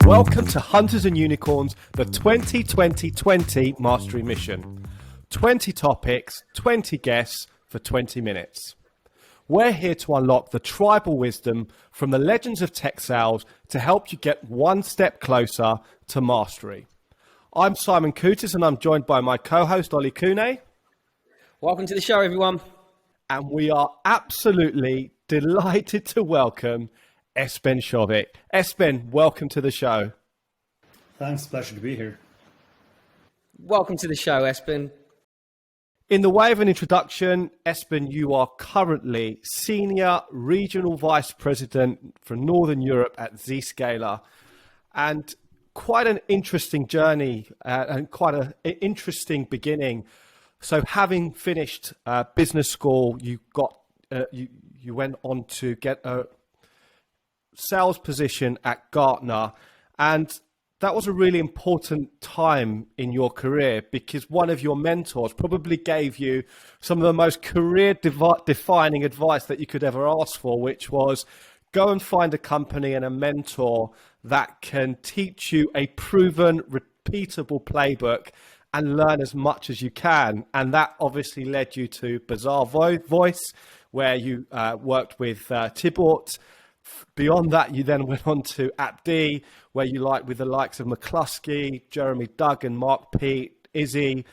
Welcome to Hunters and Unicorns, the 2020 Mastery Mission. 20 topics, 20 guests for 20 minutes. We're here to unlock the tribal wisdom from the legends of tech sales to help you get one step closer to mastery. I'm Simon KOUTTIS and I'm joined by my co-host OLLIE KUEHNE. Welcome to the show, everyone. And we are absolutely delighted to welcome Espen Sjaavik. Espen, welcome to the show. Thanks, pleasure to be here. Welcome to the show, Espen. In the way of an introduction, Espen, you are currently Senior Regional Vice President for Northern Europe at Zscaler, and quite an interesting journey and quite an interesting beginning. So having finished business school, you went on to get a sales position at Gartner, and that was a really important time in your career because one of your mentors probably gave you some of the most career-defining advice that you could ever ask for, which was go and find a company and a mentor that can teach you a proven, repeatable playbook and learn as much as you can. And that obviously led you to Bizarre Voice, where you worked with Thibaut. Beyond that, you then went on to AppD, where you with the likes of McCluskey, Jeremy Duggan, Mark Pete, Izzy.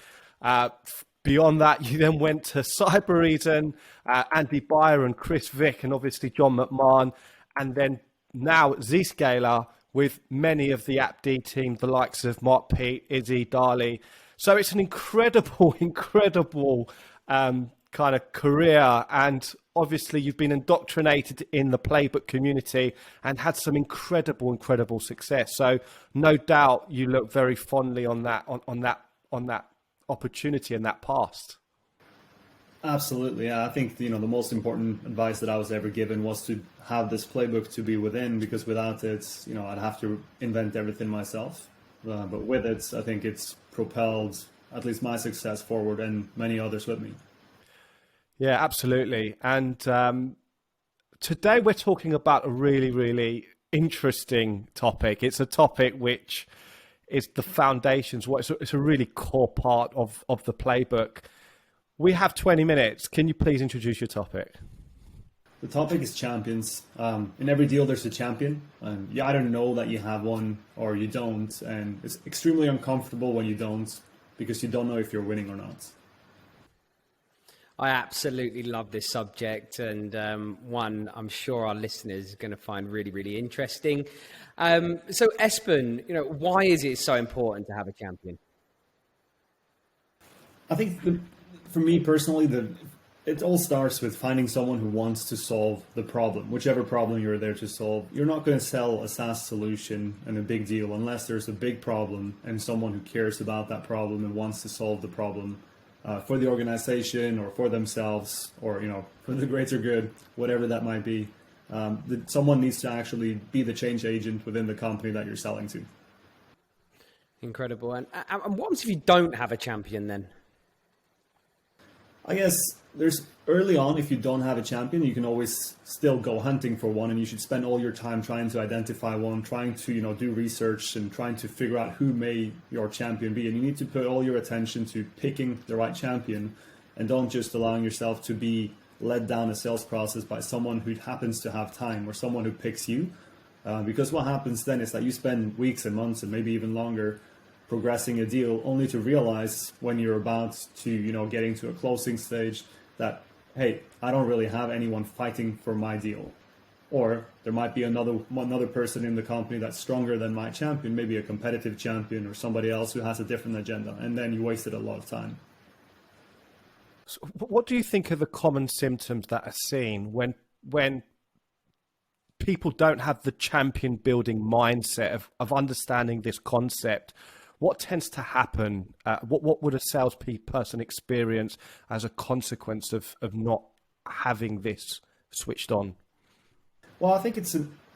Beyond that, you then went to Cybereason, Andy Beyer and Chris Vick, and obviously John McMahon. And then now at Zscaler with many of the AppD team, the likes of Mark Pete, Izzy, Dali. So it's an incredible kind of career, and obviously you've been indoctrinated in the playbook community and had some incredible success. So no doubt you look very fondly on that opportunity and that past. Absolutely. I think the most important advice that I was ever given was to have this playbook to be within, because without it, I'd have to invent everything myself. But with it, I think it's propelled at least my success forward and many others with me. Yeah, absolutely. And today we're talking about a really interesting topic. It's a topic which is the foundations. It's a really core part of the playbook. We have 20 minutes. Can you please introduce your topic? The topic is champions. In every deal, there's a champion. You either know that you have one or you don't. And it's extremely uncomfortable when you don't, because you don't know if you're winning or not. I absolutely love this subject, and one I'm sure our listeners are going to find really interesting. So Espen, why is it so important to have a champion? I think for me personally, it all starts with finding someone who wants to solve the problem, whichever problem you're there to solve. You're not going to sell a SaaS solution and a big deal unless there's a big problem and someone who cares about that problem and wants to solve the problem. For the organization or for themselves, or for the greater good, whatever that might be. Someone needs to actually be the change agent within the company that you're selling to. Incredible. And what happens if you don't have a champion then? I guess early on, if you don't have a champion, you can always still go hunting for one, and you should spend all your time trying to identify one, trying to do research and trying to figure out who may your champion be. And you need to put all your attention to picking the right champion, and don't just allowing yourself to be led down a sales process by someone who happens to have time or someone who picks you. Because what happens then is that you spend weeks and months and maybe even longer progressing a deal, only to realize when you're about to, getting to a closing stage that, hey, I don't really have anyone fighting for my deal. Or there might be another person in the company that's stronger than my champion, maybe a competitive champion or somebody else who has a different agenda. And then you wasted a lot of time. So what do you think are the common symptoms that are seen when people don't have the champion building mindset of understanding this concept? What tends to happen? What would a salesperson experience as a consequence of not having this switched on? Well, I think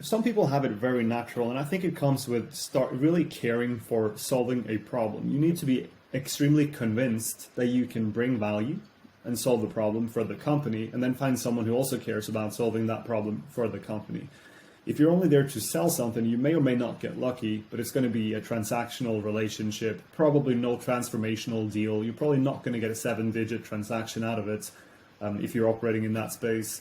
some people have it very natural, and I think it comes with really caring for solving a problem. You need to be extremely convinced that you can bring value and solve the problem for the company, and then find someone who also cares about solving that problem for the company. If you're only there to sell something, you may or may not get lucky, but it's going to be a transactional relationship, probably no transformational deal. You're probably not going to get a 7-digit transaction out of it if you're operating in that space.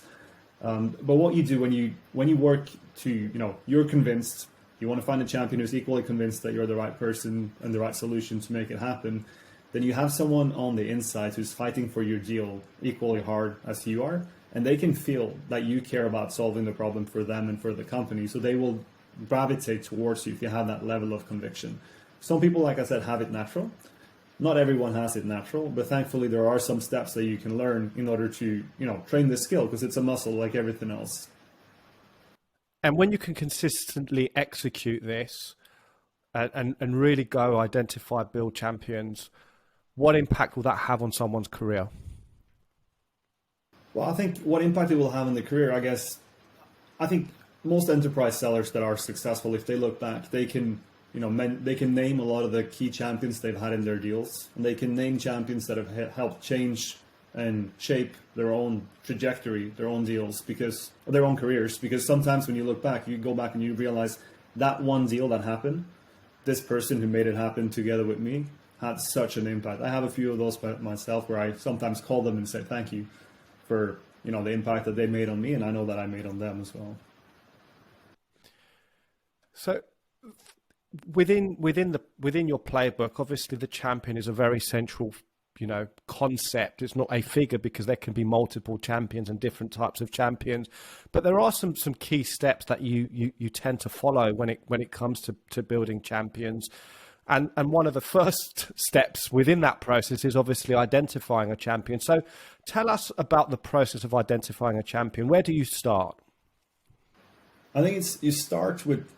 But what you do when you work to, you're convinced, you want to find a champion who's equally convinced that you're the right person and the right solution to make it happen, then you have someone on the inside who's fighting for your deal equally hard as you are. And they can feel that you care about solving the problem for them and for the company. So they will gravitate towards you if you have that level of conviction. Some people, like I said, have it natural. Not everyone has it natural, but thankfully there are some steps that you can learn in order to, train this skill, because it's a muscle like everything else. And when you can consistently execute this and really go identify, build champions, what impact will that have on someone's career? Well, I think what impact it will have on the career, I think most enterprise sellers that are successful, if they look back, they can, they can name a lot of the key champions they've had in their deals, and they can name champions that have helped change and shape their own trajectory, their own deals, their own careers. Because sometimes when you look back, you go back and you realize that one deal that happened, this person who made it happen together with me had such an impact. I have a few of those myself where I sometimes call them and say thank you for the impact that they made on me, and I know that I made on them as well. So within your playbook, obviously the champion is a very central concept. It's not a figure, because there can be multiple champions and different types of champions, but there are some key steps that you tend to follow when it comes to building champions. And one of the first steps within that process is obviously identifying a champion. So tell us about the process of identifying a champion. Where do you start? I think you start with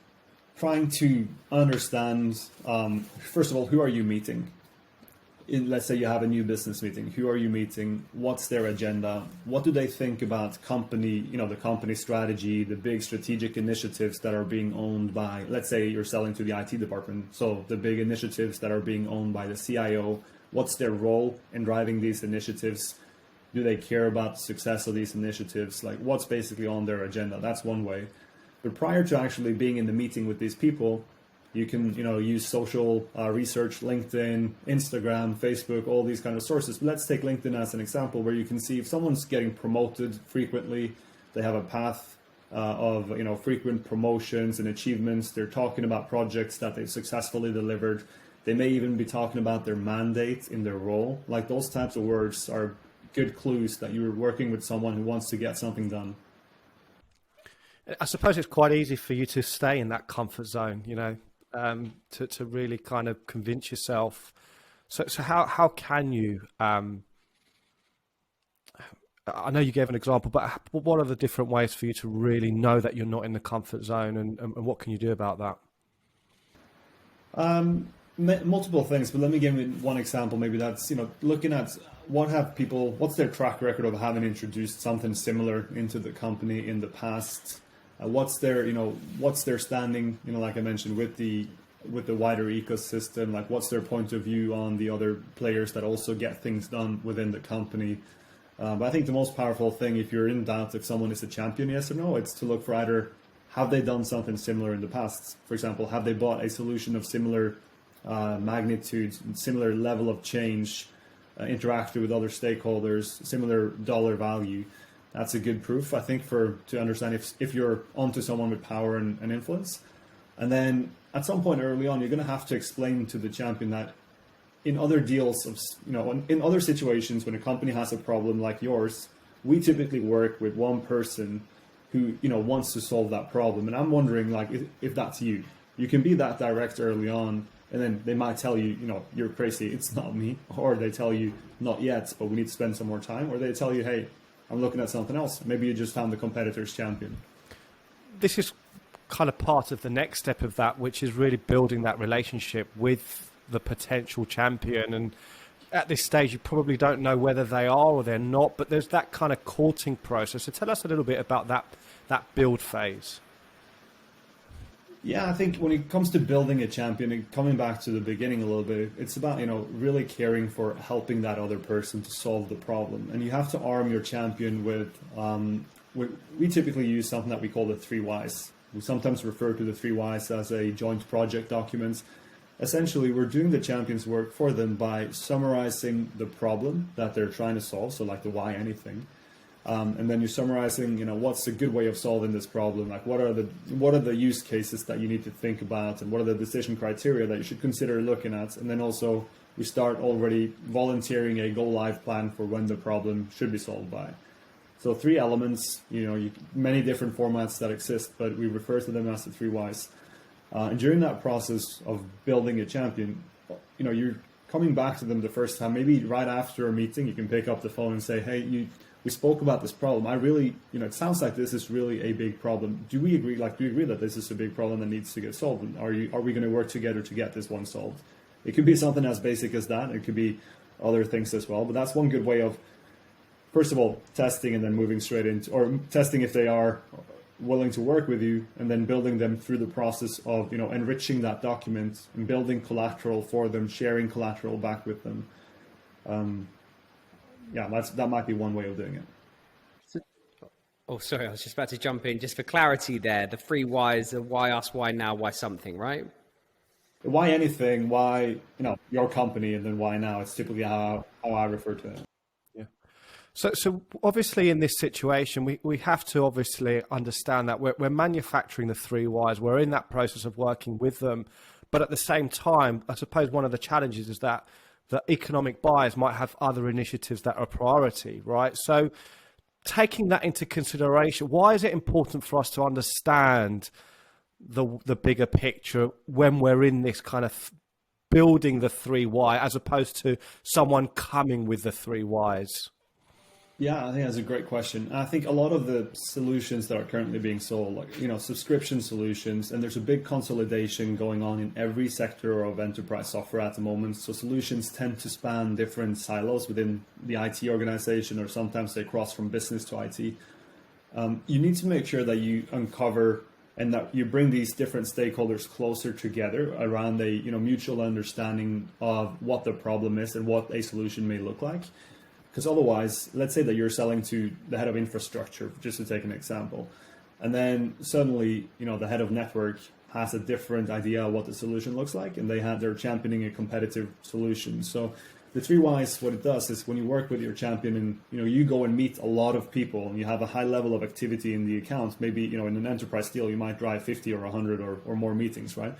trying to understand, first of all, who are you meeting? Let's say you have a new business meeting. Who are you meeting? What's their agenda? What do they think about company, the company strategy, the big strategic initiatives that are being owned by, let's say you're selling to the IT department. So the big initiatives that are being owned by the CIO, what's their role in driving these initiatives? Do they care about the success of these initiatives? Like, what's basically on their agenda? That's one way. But prior to actually being in the meeting with these people, you can, use social research, LinkedIn, Instagram, Facebook, all these kind of sources. But let's take LinkedIn as an example, where you can see if someone's getting promoted frequently, they have a path of, frequent promotions and achievements. They're talking about projects that they've successfully delivered. They may even be talking about their mandate in their role. Like, those types of words are good clues that you're working with someone who wants to get something done. I suppose it's quite easy for you to stay in that comfort zone, to really kind of convince yourself. So how can you, I know you gave an example, but what are the different ways for you to really know that you're not in the comfort zone, and what can you do about that? Multiple things, but let me give you one example. Maybe that's, looking at what's their track record of having introduced something similar into the company in the past. What's their standing, like I mentioned, with the wider ecosystem, like what's their point of view on the other players that also get things done within the company. But I think the most powerful thing, if you're in doubt if someone is a champion, yes or no, it's to look for either, have they done something similar in the past? For example, have they bought a solution of similar magnitude, similar level of change, interacted with other stakeholders, similar dollar value? That's a good proof, I think, to understand if you're onto someone with power and influence. And then at some point early on, you're going to have to explain to the champion that in other deals, in other situations, when a company has a problem like yours, we typically work with one person who wants to solve that problem. And I'm wondering, like, if that's you. You can be that direct early on, and then they might tell you, you're crazy, it's not me. Or they tell you, not yet, but we need to spend some more time. Or they tell you, hey, I'm looking at something else. Maybe you just found the competitor's champion. This is kind of part of the next step of that, which is really building that relationship with the potential champion. And at this stage, you probably don't know whether they are or they're not, but there's that kind of courting process. So tell us a little bit about that build phase. Yeah, I think when it comes to building a champion, and coming back to the beginning a little bit, it's about, really caring for helping that other person to solve the problem. And you have to arm your champion with we typically use something that we call the 3 whys. We sometimes refer to the 3 whys as a joint project document. Essentially, we're doing the champion's work for them by summarizing the problem that they're trying to solve, so like the why anything. And then you're summarizing, what's a good way of solving this problem? Like what are the use cases that you need to think about, and what are the decision criteria that you should consider looking at? And then also we start already volunteering a go live plan for when the problem should be solved by. So 3 elements, many different formats that exist, but we refer to them as the 3 whys. And during that process of building a champion, you're coming back to them the first time, maybe right after a meeting, you can pick up the phone and say, hey, we spoke about this problem. I really, it sounds like this is really a big problem. Do we agree? Do you agree that this is a big problem that needs to get solved? And are we going to work together to get this one solved? It could be something as basic as that. It could be other things as well. But that's one good way of, first of all, testing and then moving straight into, or testing if they are willing to work with you, and then building them through the process of, enriching that document and building collateral for them, sharing collateral back with them. That might be one way of doing it. Oh, sorry, I was just about to jump in. Just for clarity there, the 3 whys are why us, why now, why something, right? Why anything, why, your company, and then why now. It's typically how I refer to it. Yeah. So obviously in this situation, we have to obviously understand that we're manufacturing the 3 whys. We're in that process of working with them. But at the same time, I suppose one of the challenges is that the economic buyers might have other initiatives that are a priority, right? So taking that into consideration, why is it important for us to understand the bigger picture when we're in this kind of building the 3 why, as opposed to someone coming with the 3 whys? Yeah, I think that's a great question. I think a lot of the solutions that are currently being sold, like, subscription solutions, and there's a big consolidation going on in every sector of enterprise software at the moment. So solutions tend to span different silos within the IT organization, or sometimes they cross from business to IT. You need to make sure that you uncover and that you bring these different stakeholders closer together around a mutual understanding of what the problem is and what a solution may look like. Because otherwise, let's say that you're selling to the head of infrastructure, just to take an example, and then suddenly, the head of network has a different idea of what the solution looks like, and they're championing a competitive solution. So the 3 whys, what it does is when you work with your champion and you go and meet a lot of people and you have a high level of activity in the account, maybe in an enterprise deal you might drive 50 or 100 or more meetings, right?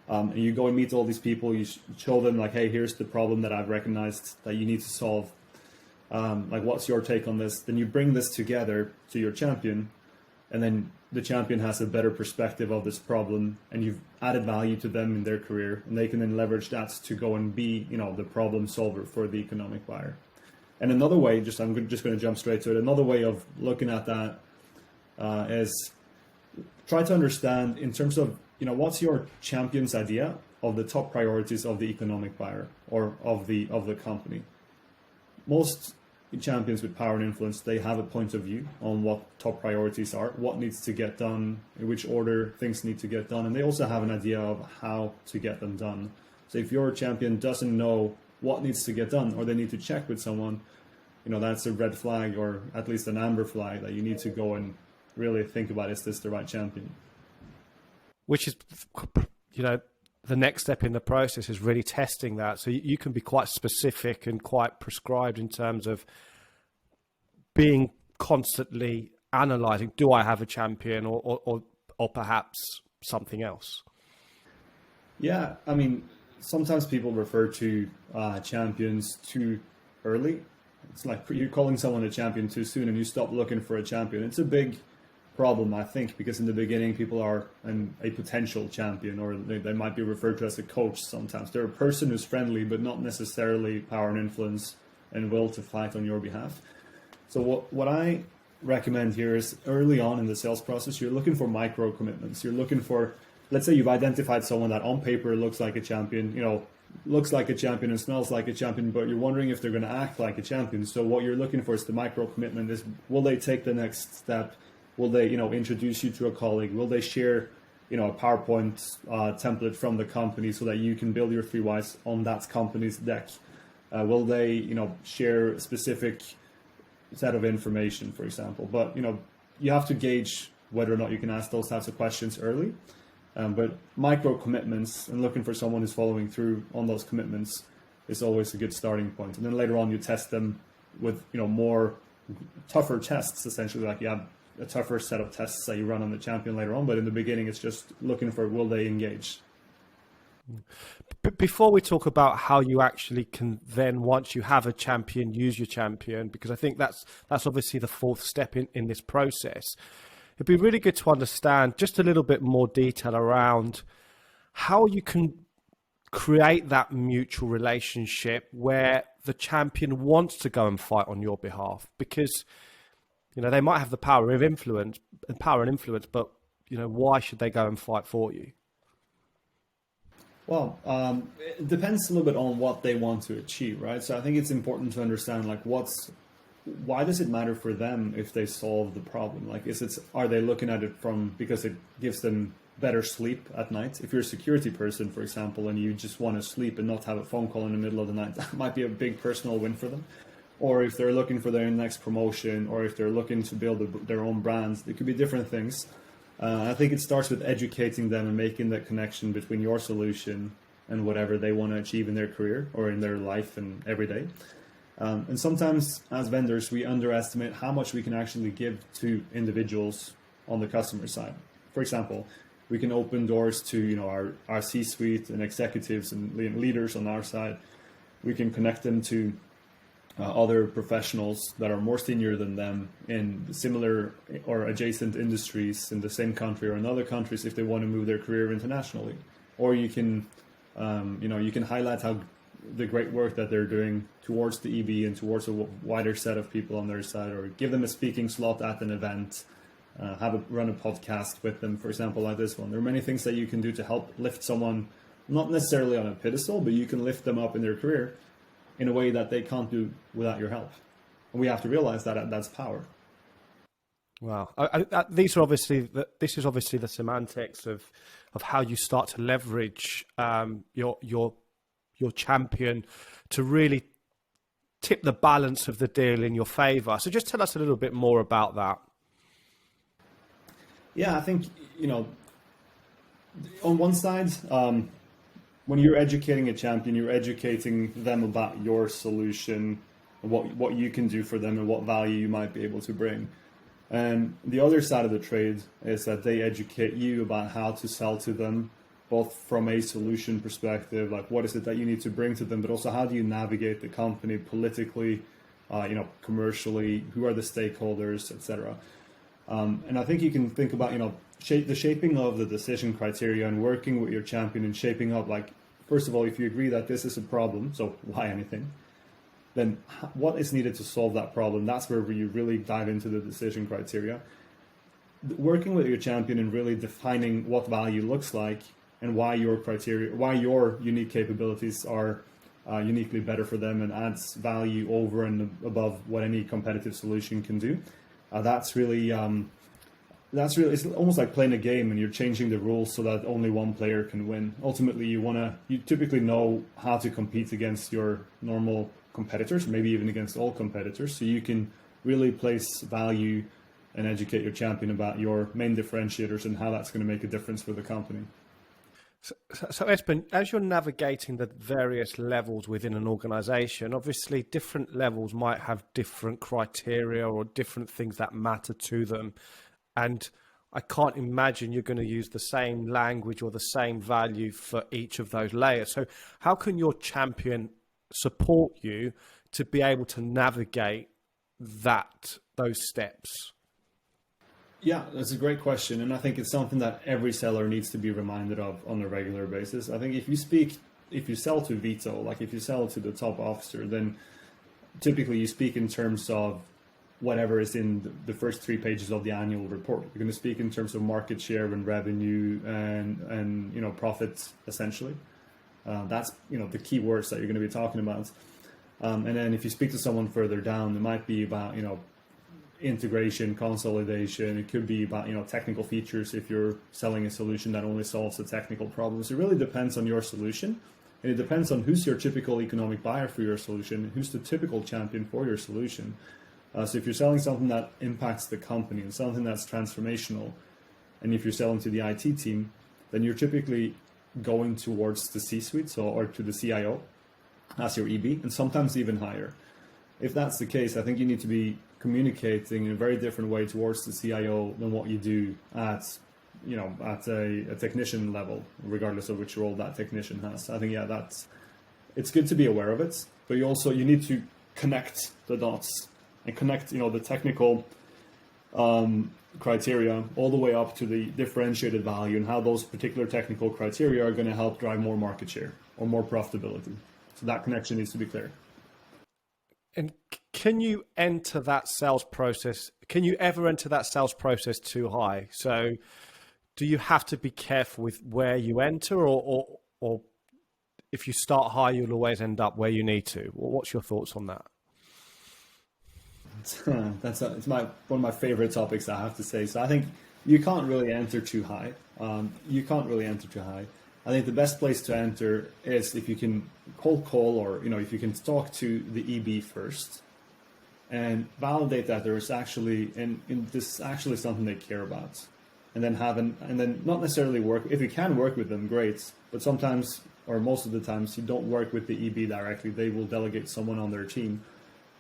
And you go and meet all these people, you show them like, hey, here's the problem that I've recognized that you need to solve. What's your take on this? Then you bring this together to your champion, and then the champion has a better perspective of this problem, and you've added value to them in their career, and they can then leverage that to go and be, the problem solver for the economic buyer. And another way, I'm just going to jump straight to it. Another way of looking at that is try to understand in terms of, what's your champion's idea of the top priorities of the economic buyer or of the company. Most champions with power and influence, they have a point of view on what top priorities are, what needs to get done, in which order things need to get done, and they also have an idea of how to get them done. So if your champion doesn't know what needs to get done, or they need to check with someone, that's a red flag, or at least an amber flag, that you need to go and really think about, is this the right champion? Which is, the next step in the process is really testing that. So you can be quite specific and quite prescribed in terms of being constantly analyzing, do I have a champion or perhaps something else? Yeah, I mean, sometimes people refer to champions too early. It's like you're calling someone a champion too soon and you stop looking for a champion. It's a big problem, I think, because in the beginning people are a potential champion, or they might be referred to as a coach sometimes. They're a person who's friendly but not necessarily power and influence and will to fight on your behalf. So what I recommend here is early on in the sales process, you're looking for micro commitments. You're looking for, let's say you've identified someone that on paper looks like a champion, looks like a champion and smells like a champion, but you're wondering if they're going to act like a champion. So what you're looking for is the micro commitment. Is, will they take the next step? Will they, introduce you to a colleague? Will they share, a PowerPoint template from the company so that you can build your 3 whys on that company's deck? Will they, share a specific set of information, for example? But, you have to gauge whether or not you can ask those types of questions early. But micro commitments and looking for someone who's following through on those commitments is always a good starting point. And then later on, you test them with more tougher tests. Essentially, like you have a tougher set of tests that you run on the champion later on. But in the beginning, it's just looking for, will they engage? Before we talk about how you actually can then, once you have a champion, use your champion, because I think that's obviously the fourth step in this process. It'd be really good to understand just a little bit more detail around how you can create that mutual relationship where the champion wants to go and fight on your behalf, because they might have the power and influence, but why should they go and fight for you? Well, it depends a little bit on what they want to achieve, right? So I think it's important to understand why does it matter for them if they solve the problem? Like, are they looking at it because it gives them better sleep at night? If you're a security person, for example, and you just want to sleep and not have a phone call in the middle of the night, that might be a big personal win for them. Or if they're looking for their next promotion, or if they're looking to build their own brands, it could be different things. I think it starts with educating them and making that connection between your solution and whatever they want to achieve in their career or in their life and every day. And sometimes as vendors, we underestimate how much we can actually give to individuals on the customer side. For example, we can open doors to our C-suite and executives and leaders on our side. We can connect them to other professionals that are more senior than them in similar or adjacent industries in the same country or in other countries if they want to move their career internationally. Or you can highlight the great work that they're doing towards the EB and towards a wider set of people on their side, or give them a speaking slot at an event, run a podcast with them, for example, like this one. There are many things that you can do to help lift someone, not necessarily on a pedestal, but you can lift them up in their career in a way that they can't do without your help. And we have to realize that that's power. Wow. This is obviously the semantics of how you start to leverage your champion to really tip the balance of the deal in your favor. So just tell us a little bit more about that. Yeah, I think, on one side, when you're educating a champion, you're educating them about your solution, what you can do for them and what value you might be able to bring. And the other side of the trade is that they educate you about how to sell to them, both from a solution perspective, like what is it that you need to bring to them, but also how do you navigate the company politically, commercially, who are the stakeholders, etc. And I think you can think about, the shaping of the decision criteria and working with your champion and shaping up, like, first of all, if you agree that this is a problem, so why anything, then what is needed to solve that problem? That's where you really dive into the decision criteria. Working with your champion and really defining what value looks like and why your unique capabilities are uniquely better for them and adds value over and above what any competitive solution can do. That's really, it's almost like playing a game and you're changing the rules so that only one player can win. Ultimately, you typically know how to compete against your normal competitors, maybe even against all competitors. So you can really place value and educate your champion about your main differentiators and how that's going to make a difference for the company. So Espen, as you're navigating the various levels within an organization, obviously different levels might have different criteria or different things that matter to them. And I can't imagine you're going to use the same language or the same value for each of those layers. So how can your champion support you to be able to navigate those steps? Yeah, that's a great question. And I think it's something that every seller needs to be reminded of on a regular basis. I think if you sell to Vito, like if you sell to the top officer, then typically you speak in terms of whatever is in the first 3 pages of the annual report. You're going to speak in terms of market share and revenue and profits, essentially. That's, the key words that you're going to be talking about. And then if you speak to someone further down, it might be about, integration, consolidation. It could be about, technical features if you're selling a solution that only solves the technical problems. It really depends on your solution. And it depends on who's your typical economic buyer for your solution, who's the typical champion for your solution. So if you're selling something that impacts the company and something that's transformational, And if you're selling to the IT team, then you're typically going towards the C-suite, so, or to the CIO as your EB, and sometimes even higher. If that's the case, I think you need to be communicating in a very different way towards the CIO than what you do at, at a technician level, regardless of which role that technician has. I think, it's good to be aware of it, but you need to connect the dots and connect, the technical criteria all the way up to the differentiated value and how those particular technical criteria are going to help drive more market share or more profitability. So that connection needs to be clear. And can you enter that sales process? Can you ever enter that sales process too high? So do you have to be careful with where you enter, or if you start high, you'll always end up where you need to? What's your thoughts on that? It's one of my favorite topics, I have to say. So I think you can't really enter too high. I think the best place to enter is if you can cold call, or if you can talk to the EB first and validate that there is actually and this is actually something they care about, and then not necessarily work. If you can work with them, great. But sometimes, or most of the times, you don't work with the EB directly. They will delegate someone on their team.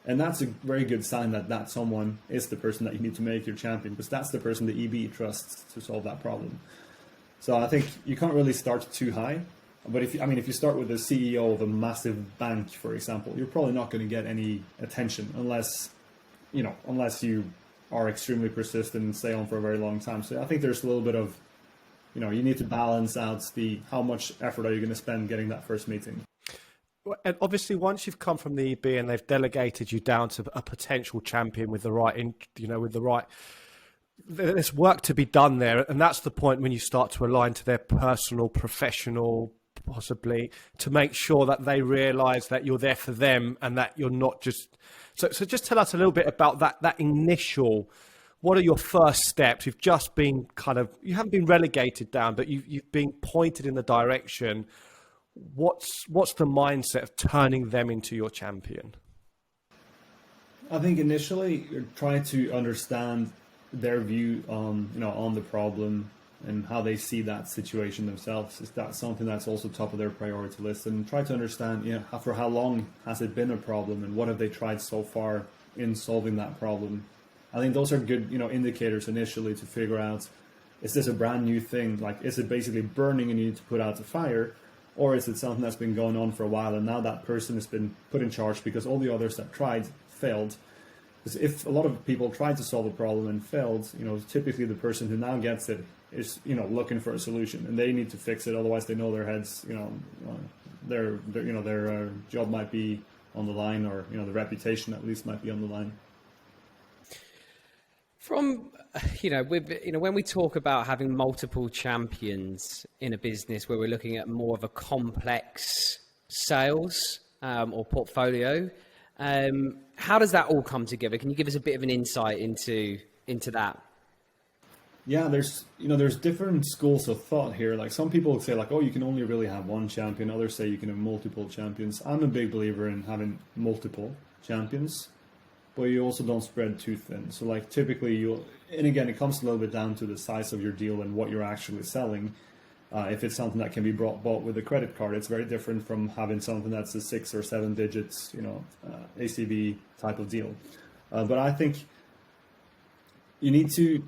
And that's a very good sign that someone is the person that you need to make your champion, because that's the person the EB trusts to solve that problem. So I think you can't really start too high. But if you start with the CEO of a massive bank, for example, you're probably not going to get any attention unless you are extremely persistent and stay on for a very long time. So I think there's a little bit of, you need to balance out how much effort are you going to spend getting that first meeting. And obviously, once you've come from the EB and they've delegated you down to a potential champion with the right, there's work to be done there. And that's the point when you start to align to their personal, professional, possibly, to make sure that they realize that you're there for them and that you're not just. So just tell us a little bit about that initial. What are your first steps? You've just been you haven't been relegated down, but you've been pointed in the direction. What's the mindset of turning them into your champion? I think initially you're trying to understand their view on the problem and how they see that situation themselves. Is that something that's also top of their priority list? And try to understand, for how long has it been a problem, and what have they tried so far in solving that problem? I think those are good, indicators initially to figure out, is this a brand new thing? Like, is it basically burning and you need to put out the fire? Or is it something that's been going on for a while and now that person has been put in charge because all the others that tried failed? Because if a lot of people tried to solve a problem and failed, typically the person who now gets it is, looking for a solution, and they need to fix it. Otherwise, they know their heads, their job might be on the line, or the reputation at least might be on the line. From when we talk about having multiple champions in a business where we're looking at more of a complex sales or portfolio, how does that all come together? Can you give us a bit of an insight into that? Yeah, there's different schools of thought here. Like, some people would say you can only really have one champion. Others say you can have multiple champions. I'm a big believer in having multiple champions, but you also don't spread too thin. So typically and again, it comes a little bit down to the size of your deal and what you're actually selling. If it's something that can be bought with a credit card, it's very different from having something that's a 6 or 7 digits, ACV type of deal. But I think you need to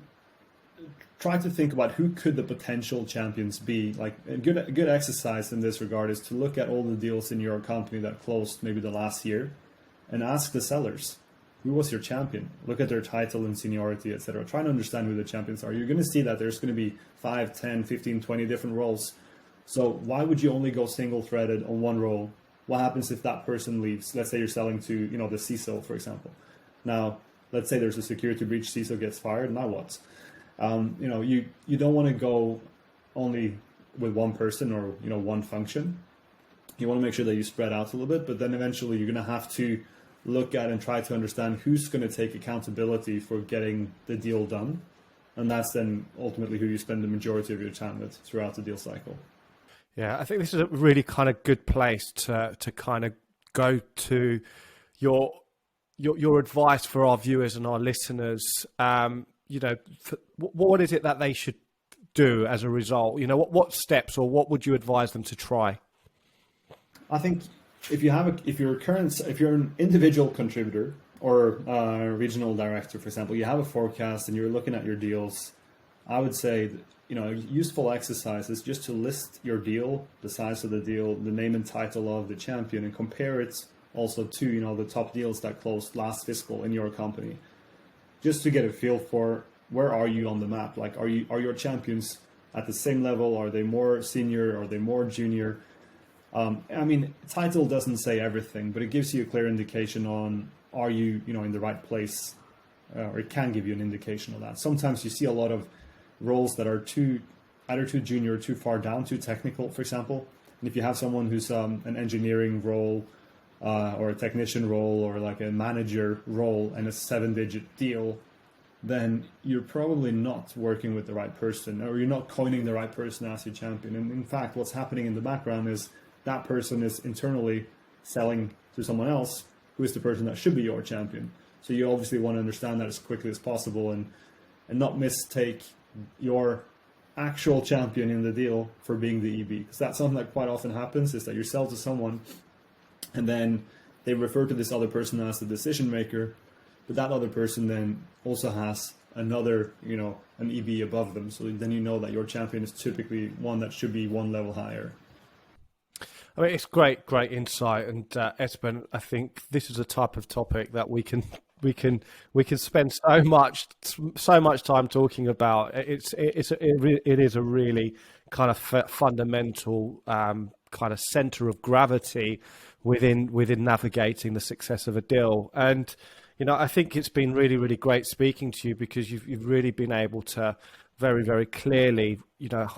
try to think about who could the potential champions be. Like, a good exercise in this regard is to look at all the deals in your company that closed maybe the last year and ask the sellers, who was your champion? Look at their title and seniority, etc. Try to understand who the champions are. You're going to see that there's going to be 5, 10, 15, 20 different roles. So why would you only go single-threaded on one role? What happens if that person leaves? Let's say you're selling to, the CISO, for example. Now, let's say there's a security breach, CISO gets fired, now what? You don't want to go only with one person or, one function. You want to make sure that you spread out a little bit, but then eventually you're going to have to look at and try to understand who's going to take accountability for getting the deal done. And that's then ultimately who you spend the majority of your time with throughout the deal cycle. Yeah, I think this is a really kind of good place to kind of go to your advice for our viewers and our listeners. What is it that they should do as a result? You know, what steps or what would you advise them to try? I think if you're an individual contributor or a regional director, for example, you have a forecast and you're looking at your deals, I would say that, useful exercise is just to list your deal, the size of the deal, the name and title of the champion, and compare it also to, the top deals that closed last fiscal in your company, just to get a feel for where are you on the map. Like, are your champions at the same level? Are they more senior? Are they more junior? Title doesn't say everything, but it gives you a clear indication on, are you, in the right place? Or it can give you an indication of that. Sometimes you see a lot of roles that are either too junior or too far down, too technical, for example. And if you have someone who's an engineering role or a technician role or like a manager role and a 7-digit deal, then you're probably not working with the right person, or you're not coining the right person as your champion. And in fact, what's happening in the background is that person is internally selling to someone else who is the person that should be your champion. So you obviously want to understand that as quickly as possible and not mistake your actual champion in the deal for being the EB, because that's something that quite often happens, is that you sell to someone and then they refer to this other person as the decision maker, but that other person then also has another, an EB above them. So then you know that your champion is typically one that should be one level higher. I mean, it's great insight, and Espen, I think this is a type of topic that we can spend so much time talking about. It is a really kind of fundamental kind of center of gravity within navigating the success of a deal. And I think it's been really, really great speaking to you, because you've really been able to very, very clearly,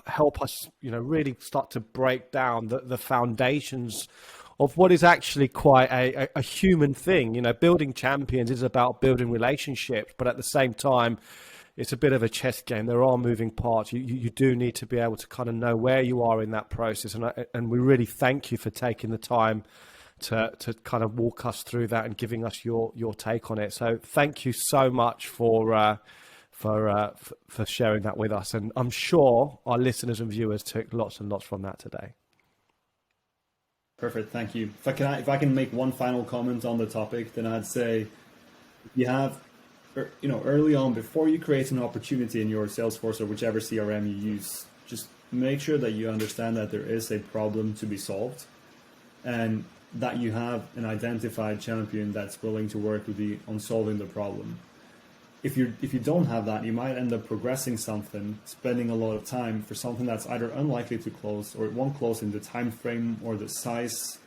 help us, really start to break down the foundations of what is actually quite a human thing. Building champions is about building relationships, but at the same time, it's a bit of a chess game. There are moving parts. You do need to be able to kind of know where you are in that process. And we really thank you for taking the time to kind of walk us through that and giving us your take on it. So thank you so much for sharing that with us. And I'm sure our listeners and viewers took lots and lots from that today. Perfect, thank you. If I can make one final comment on the topic, then I'd say you have, early on, before you create an opportunity in your Salesforce or whichever CRM you use, just make sure that you understand that there is a problem to be solved and that you have an identified champion that's willing to work with you on solving the problem. If you don't have that, you might end up progressing something, spending a lot of time for something that's either unlikely to close, or it won't close in the time frame or the size,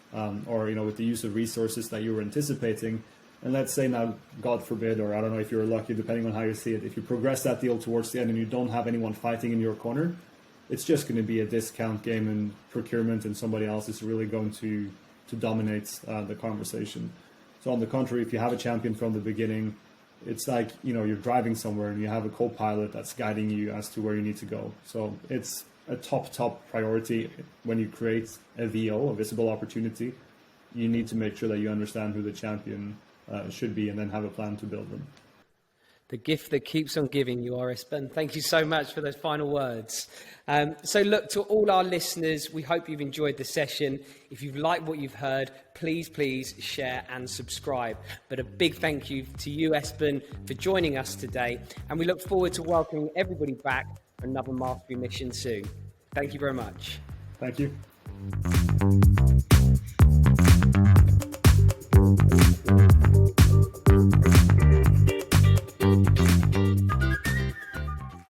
or with the use of resources that you were anticipating. And let's say now, God forbid, or I don't know if you're lucky, depending on how you see it, if you progress that deal towards the end and you don't have anyone fighting in your corner, it's just going to be a discount game and procurement, and somebody else is really going to dominate the conversation. So on the contrary, if you have a champion from the beginning, it's like, you're driving somewhere and you have a co-pilot that's guiding you as to where you need to go. So it's a top priority when you create a VO, a visible opportunity. You need to make sure that you understand who the champion should be, and then have a plan to build them. The gift that keeps on giving, you are, Espen. Thank you so much for those final words. So look, to all our listeners, we hope you've enjoyed the session. If you've liked what you've heard, please share and subscribe. But a big thank you to you, Espen, for joining us today. And we look forward to welcoming everybody back for another Mastery Mission soon. Thank you very much. Thank you.